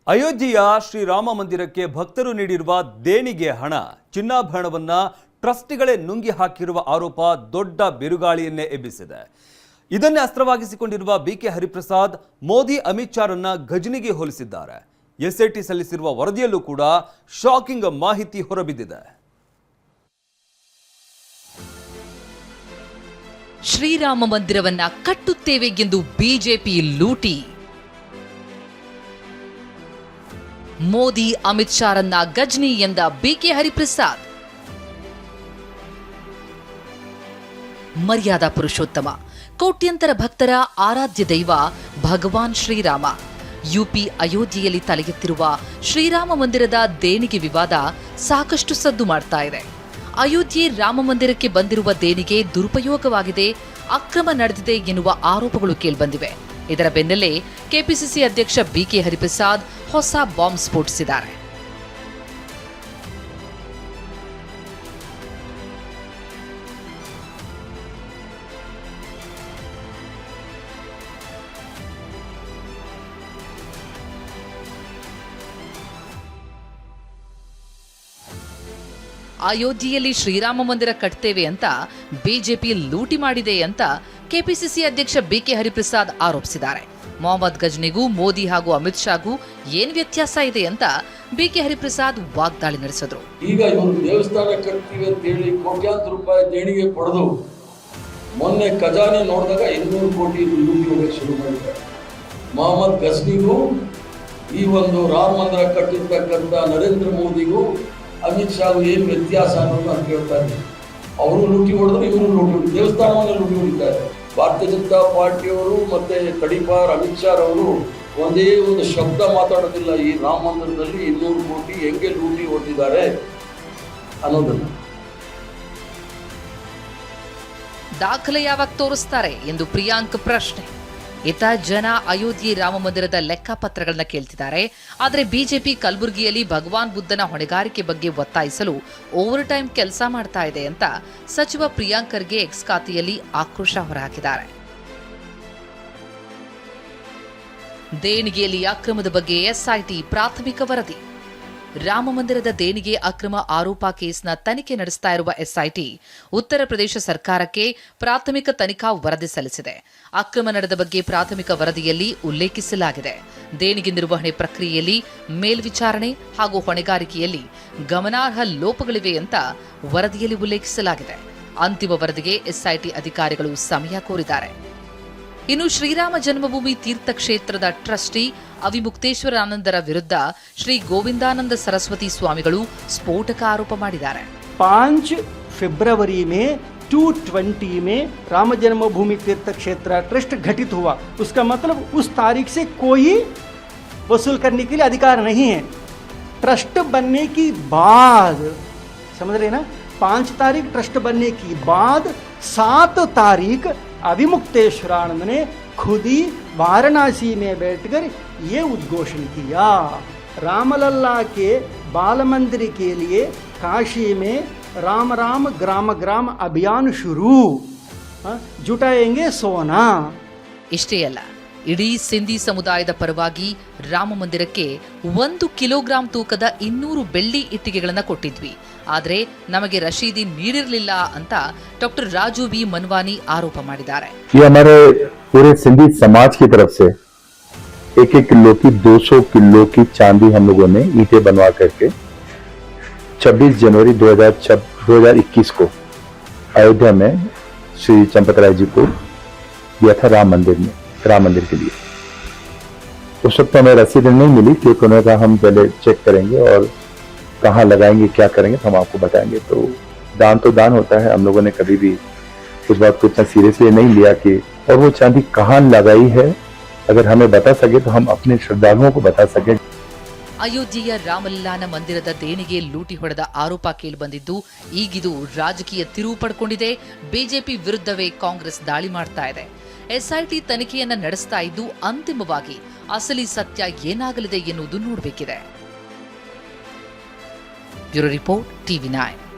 ಅಯೋಧ್ಯೆಯ ಶ್ರೀರಾಮ ಮಂದಿರಕ್ಕೆ ಭಕ್ತರು ನೀಡಿರುವ ದೇಣಿಗೆ ಹಣ ಚಿನ್ನಾಭರಣವನ್ನ ಟ್ರಸ್ಟಿಗಳೇ ನುಂಗಿ ಹಾಕಿರುವ ಆರೋಪ ದೊಡ್ಡ ಬಿರುಗಾಳಿಯನ್ನೇ ಎಬ್ಬಿಸಿದೆ. ಇದನ್ನೇ ಅಸ್ತ್ರವಾಗಿಸಿಕೊಂಡಿರುವ ಬಿಕೆ ಹರಿಪ್ರಸಾದ್ ಮೋದಿ ಅಮಿತ್ ಶಾರನ್ನ ಗಜನಿಗೆ ಹೋಲಿಸಿದ್ದಾರೆ. ಎಸ್ಐಟಿ ಸಲ್ಲಿಸಿರುವ ವರದಿಯಲ್ಲೂ ಕೂಡ ಶಾಕಿಂಗ್ ಮಾಹಿತಿ ಹೊರಬಿದ್ದಿದೆ. ಶ್ರೀರಾಮ ಮಂದಿರವನ್ನ ಕಟ್ಟುತ್ತೇವೆ ಎಂದು ಬಿಜೆಪಿ ಲೂಟಿ, ಮೋದಿ ಅಮಿತ್ ಶಾರನ್ನ ಗಜನಿ ಎಂದ ಬಿಕೆ ಹರಿಪ್ರಸಾದ್. ಮರ್ಯಾದಾ ಪುರುಷೋತ್ತಮ, ಕೋಟ್ಯಂತರ ಭಕ್ತರ ಆರಾಧ್ಯ ದೈವ ಭಗವಾನ್ ಶ್ರೀರಾಮ. ಯುಪಿ ಅಯೋಧ್ಯೆಯಲ್ಲಿ ತಲೆಗೆತ್ತಿರುವ ಶ್ರೀರಾಮ ಮಂದಿರದ ದೇಣಿಗೆ ವಿವಾದ ಸಾಕಷ್ಟು ಸದ್ದು ಮಾಡ್ತಾ ಇದೆ. ಅಯೋಧ್ಯೆ ರಾಮ ಮಂದಿರಕ್ಕೆ ಬಂದಿರುವ ದೇಣಿಗೆ ದುರುಪಯೋಗವಾಗಿದೆ, ಅಕ್ರಮ ನಡೆದಿದೆ ಎನ್ನುವ ಆರೋಪಗಳು ಕೇಳಿಬಂದಿವೆ. ಇದರ ಬೆನ್ನಲ್ಲೇ ಕೆಪಿಸಿಸಿ ಅಧ್ಯಕ್ಷ ಬಿಕೆ ಹರಿಪ್ರಸಾದ್ ಹೊಸ ಬಾಂಬ್ ಸ್ಫೋಟಿಸಿದ್ದಾರೆ. ಅಯೋಧ್ಯೆಯಲ್ಲಿ ಶ್ರೀರಾಮ ಮಂದಿರ ಕಟ್ತೇವೆ ಅಂತ ಬಿಜೆಪಿ ಲೂಟಿ ಮಾಡಿದೆ ಅಂತ ಕೆಪಿಸಿಸಿ ಅಧ್ಯಕ್ಷ ಬಿಕೆ ಹರಿಪ್ರಸಾದ್ ಆರೋಪಿಸಿದ್ದಾರೆ. ಮೊಹಮ್ಮದ್ ಗಜ್ನಿಗೂ ಮೋದಿ ಹಾಗೂ ಅಮಿತ್ ಶಾಗೂ ಏನ್ ವ್ಯತ್ಯಾಸ ಇದೆ ಅಂತ ಬಿಕೆ ಹರಿಪ್ರಸಾದ್ ವಾಗ್ದಾಳಿ ನಡೆಸಿದ್ರು. ಈಗ ಇವರು ದೇವಸ್ಥಾನ ಕಟ್ತೀವಿ ಅಂತ ಹೇಳಿ ಕೋಟ್ಯಾಂತರ ರೂಪಾಯಿ ದೇಣಿಗೆ ಪಡೆದು ಮೊನ್ನೆ ಖಜಾನೆ ನೋಡಿದಾಗ 200 ಕೋಟಿ ಲೂಟಿ ಹೋಗಕ್ಕೆ ಶುರು ಮಾಡಿದ್ದಾರೆ. ಮೊಹಮ್ಮದ್ ಗಜ್ನಿಗೂ ಈ ಒಂದು ರಾಮ ಮಂದಿರ ಕಟ್ಟಿರ್ತಕ್ಕಂಥ ನರೇಂದ್ರ ಮೋದಿಗೂ ಅಮಿತ್ ಶಾಗೂ ಏನು ವ್ಯತ್ಯಾಸ ಅನ್ನೋದು ನಾನು ಕೇಳ್ತಾ ಇದ್ದೀನಿ. ಅವರು ಲೂಟಿ ಹೊಡೆದ್ರೆ ಇವರು ಲೂಟಿ, ದೇವಸ್ಥಾನವನ್ನು ಲೂಟಿ ಹೊಡಿತಾರೆ. ಭಾರತೀಯ ಜನತಾ ಪಾರ್ಟಿಯವರು ಮತ್ತೆ ಕಡಿಪಾರ್ ಅಮಿತ್ ಶಾ ಅವರು ಒಂದೇ ಒಂದು ಶಬ್ದ ಮಾತಾಡೋದಿಲ್ಲ. ಈ ರಾಮ ಮಂದಿರದಲ್ಲಿ 200 ಕೋಟಿ ಹೆಂಗೆ ಲೂಟಿ ಹೊಡೆದಿದ್ದಾರೆ ಅನ್ನೋದನ್ನ ದಾಖಲೆ ಯಾವಾಗ ತೋರಿಸ್ತಾರೆ ಎಂದು ಪ್ರಿಯಾಂಕ್ ಪ್ರಶ್ನೆ. ಇತ ಜನ ಅಯೋಧ್ಯೆ ರಾಮ ಮಂದಿರದ ಲೆಕ್ಕಪತ್ರಗಳನ್ನ ಕೇಳ್ತಿದ್ದಾರೆ. ಆದರೆ ಬಿಜೆಪಿ ಕಲಬುರಗಿಯಲ್ಲಿ ಭಗವಾನ್ ಬುದ್ಧನ ಹೊಣೆಗಾರಿಕೆ ಬಗ್ಗೆ ಒತ್ತಾಯಿಸಲು ಓವರ್ ಟೈಮ್ ಕೆಲಸ ಮಾಡ್ತಾ ಇದೆ ಅಂತ ಸಚಿವ ಪ್ರಿಯಾಂಕ್ ಖರ್ಗೆ ಎಕ್ಸ್ ಖಾತೆಯಲ್ಲಿ ಆಕ್ರೋಶ ಹೊರಹಾಕಿದ್ದಾರೆ. ದೇಣಿಗೆಯಲ್ಲಿ ಅಕ್ರಮದ ಬಗ್ಗೆ ಎಸ್ಐಟಿ ಪ್ರಾಥಮಿಕ ವರದಿ. ರಾಮ ಮಂದಿರದ ದೇಣಿಗೆ ಅಕ್ರಮ ಆರೋಪ ಕೇಸ್ನ ತನಿಖೆ ನಡೆಸ್ತಾ ಇರುವ ಎಸ್ಐಟಿ ಉತ್ತರ ಪ್ರದೇಶ ಸರ್ಕಾರಕ್ಕೆ ಪ್ರಾಥಮಿಕ ತನಿಖಾ ವರದಿ ಸಲ್ಲಿಸಿದೆ. ಅಕ್ರಮ ನಡೆದ ಬಗ್ಗೆ ಪ್ರಾಥಮಿಕ ವರದಿಯಲ್ಲಿ ಉಲ್ಲೇಖಿಸಲಾಗಿದೆ. ದೇಣಿಗೆ ನಿರ್ವಹಣೆ ಪ್ರಕ್ರಿಯೆಯಲ್ಲಿ ಮೇಲ್ವಿಚಾರಣೆ ಹಾಗೂ ಹೊಣೆಗಾರಿಕೆಯಲ್ಲಿ ಗಮನಾರ್ಹ ಲೋಪಗಳಿವೆ ಅಂತ ವರದಿಯಲ್ಲಿ ಉಲ್ಲೇಖಿಸಲಾಗಿದೆ. ಅಂತಿಮ ವರದಿಗೆ ಎಸ್ಐಟಿ ಅಧಿಕಾರಿಗಳು ಸಮಯ ಕೋರಿದ್ದಾರೆ. ಇನ್ನು ಶ್ರೀರಾಮ ಜನ್ಮಭೂಮಿ ತೀರ್ಥಕ್ಷೇತ್ರದ ಟ್ರಸ್ಟಿ ಅವಿಮುಕ್ತೇಶ್ವರಾನಂದರ ವಿರುದ್ಧ ಶ್ರೀ ಗೋವಿಂದಾನಂದ ಸರಸ್ವತಿ ಸ್ವಾಮಿಗಳು ಸ್ಫೋಟಕ ಆರೋಪ ಮಾಡಿದ್ದಾರೆ. 5 फरवरी में 220 में राम जन्मभूमि तीर्थ क्षेत्र ट्रस्ट घटित हुआ. उसका मतलब उस तारीख से कोई वसूल करने के लिए अधिकार नहीं है. ट्रस्ट बनने की बाद, समझ रहे ना, 5 तारीख ट्रस्ट बनने की बाद 7 तारीख अविमुक्तेश्वरानंद ने खुद ही वाराणसी में बैठकर ये उद्घोषण किया. रामलल्ला के बाल मंदिर के लिए काशी में राम राम ग्राम ग्राम अभियान शुरू, जुटाएंगे सोना. ಇಷ್ಟೇ ಅಲ್ಲ, ಇಡೀ ಸಿಂಧಿ ಸಮುದಾಯದ ಪರವಾಗಿ ರಾಮ ಮಂದಿರಕ್ಕೆ 1 ಕಿಲೋಗ್ರಾಂ ತೂಕದ 200 ಬೆಳ್ಳಿ ಇಟ್ಟಿಗೆಗಳನ್ನು ಕೊಟ್ಟಿದ್ವಿ, ಆದರೆ ನಮಗೆ ರಶೀದಿ ನೀಡಿರಲಿಲ್ಲ ಅಂತ ಡಾಕ್ಟರ್ ರಾಜು ವಿ ಮನ್ವಾನಿ ಆರೋಪ ಮಾಡಿದ್ದಾರೆ. पूरे सिंधी समाज की तरफ से 1-1 किलो की 200 किलो की चांदी हम लोगों ने ईंटें बनवा करके 26 जनवरी 2021 को अयोध्या में श्री चंपतराय जी को दिया था राम मंदिर के लिए. उस वक्त हमें रसीद नहीं मिली क्योंकि उन्होंने कहा हम पहले चेक करेंगे और कहाँ लगाएंगे क्या करेंगे तो हम आपको बताएंगे. तो दान होता है. हम लोगों ने कभी भी उस बात को इतना सीरियसली नहीं लिया कि और वो चांदी कहाँ लगाई है अगर हमें बता सके तो हम अपने श्रद्धालुओं को बता सके. ಅಯೋಧ್ಯೆಯ ರಾಮಲಲ್ಲಾನ ಮಂದಿರದ ದೇಣಿಗೆ ಲೂಟಿ ಹೊಡೆದ ಆರೋಪ ಕೇಳಿಬಂದಿದ್ದು ಈಗಿದು ರಾಜಕೀಯ ತಿರುವು ಪಡ್ಕೊಂಡಿದೆ. ಬಿಜೆಪಿ ವಿರುದ್ಧವೇ ಕಾಂಗ್ರೆಸ್ ದಾಳಿ ಮಾಡ್ತಾ ಇದೆ. ಎಸ್ಐಟಿ ತನಿಖೆಯನ್ನ ನಡೆಸ್ತಾ ಇದ್ದು ಅಂತಿಮವಾಗಿ ಅಸಲಿ ಸತ್ಯ ಏನಾಗಲಿದೆ ಎನ್ನುವುದು ನೋಡಬೇಕಿದೆ. Bureau report, TV9.